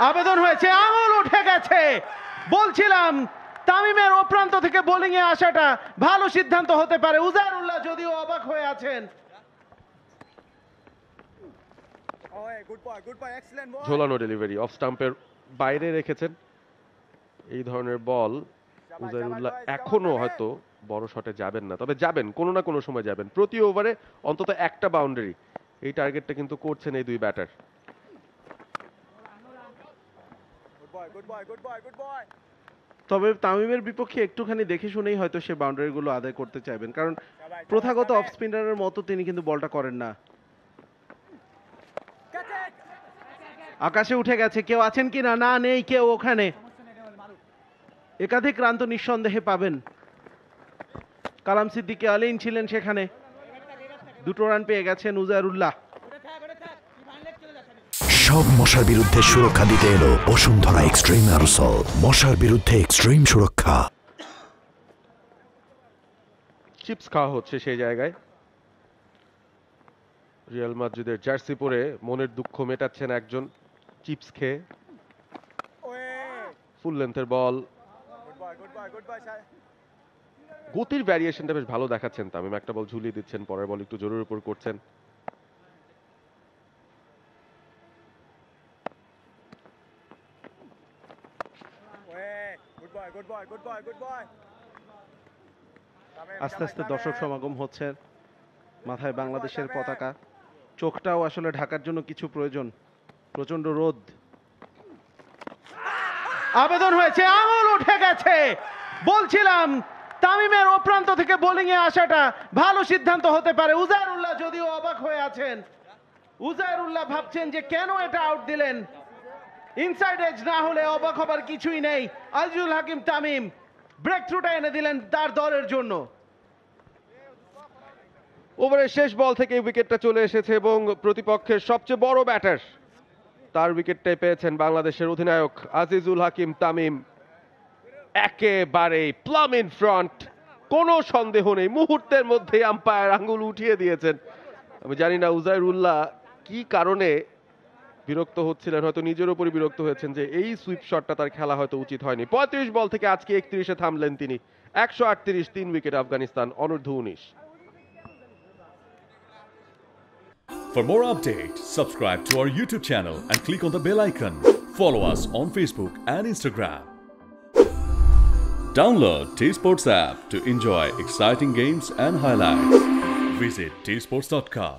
আবেদন হয়েছে, আঙুল উঠে গেছে। বলছিলাম তামিমের ও প্রান্ত থেকে বোলিং এ আসাটা ভালো সিদ্ধান্ত হতে পারে। উজারুল্লাহ যদিও অবাক হয়ে আছেন। ঝোলানো ডেলিভারি, অফ স্টাম্পের বাইরে রেখেছেন। এই ধরনের বল উজারুল্লাহ এখনো হয়তো বড় শটে যাবেন না, তবে যাবেন, কোনো না কোনো সময় যাবেন। প্রতি ওভারে অন্তত একটা বাউন্ডারি, এই টার্গেটটা কিন্তু করছেন এই দুই ব্যাটার। তবে তামিমের বিপক্ষে একটুখানি দেখে শুনেই হয়তো সে বাউন্ডারিগুলো আদায় করতে চাইবেন, কারণ প্রথাগত অফ স্পিনারের মতো তিনি কিন্তু বলটা করেন না। আকাশে উঠে গেছে, কেউ আছেন কিনা? না, নেই কেউ ওখানে। একাধিক রান তো নিঃসন্দেহে পাবেন। কালাম সিদ্দিকী আলীন ছিলেন সেখানে, 2 রান পেয়ে গেছেন উজারুল্লাহ। সব মশার বিরুদ্ধে সুরক্ষা দিতে এলো বসুন্ধরা এক্সট্রিম অ্যারোসল, মশার বিরুদ্ধে এক্সট্রিম সুরক্ষা। চিপস খাওয়া হচ্ছে সেই জায়গায়। রিয়াল মাদ্রিদের জার্সি পরে মনের দুঃখ মেটাচ্ছেন একজন চিপস খেয়ে। ফুল লেন্থের বল, গতির ভ্যারিয়েশনটা বেশ ভালো দেখাচ্ছেন তামিম। একটা বল ঝুলিয়ে দিচ্ছেন, পরের বল একটু জোরের উপর করছেন। আস্তে আস্তে দর্শক সমাগম হচ্ছে, মাথায় বাংলাদেশের পতাকা। চোখটাও আসলে ঢাকার জন্য কিছু প্রয়োজন, প্রচন্ড রোদ। আবেদন হয়েছে, আঙুল উঠে গেছে। বলছিলাম তামিমের ও প্রান্ত থেকে বোলিং এ আসাটা ভালো সিদ্ধান্ত হতে পারে। উজারুল্লাহ যদিও অবাক হয়ে আছেন। উজারুল্লাহ ভাবছেন যে কেন এটা আউট দিলেন। ইনসাইড এজ না হলে অবাক হবার কিছুই নেই। আজিজুল হাকিম তামিম ব্রেক থ্রুটা এনে দিলেন তার দলের জন্য। ওভারের শেষ বল থেকে উইকেটটা চলে এসেছে এবং প্রতিপক্ষের সবচেয়ে বড় ব্যাটার তার উইকেটটাই পেয়েছেন বাংলাদেশের অধিনায়ক আজিজুল হাকিম তামিম। একেবারে প্লাম ইন ফ্রন্ট, কোনো সন্দেহ নেই। মুহূর্তের মধ্যে আম্পায়ার আঙ্গুল উঠিয়ে দিয়েছেন। আমি জানি না উজারুল্লাহ কি কারণে বিরক্ত হচ্ছিলেন, হয়তো নিজের উপরই বিরক্ত হয়েছেন যে এই সুইপ শটটা তার খেলা হয়তো উচিত হয়নি। 35 বল থেকে আজকে 31-এ থামলেন তিনি। 138, 3 উইকেট আফগানিস্তান অনূর্ধ্ব 19। For more updates, subscribe to our YouTube channel and click on the bell icon. Follow us on Facebook and Instagram. Download T-Sports app to enjoy exciting games and highlights. Visit tsports.com.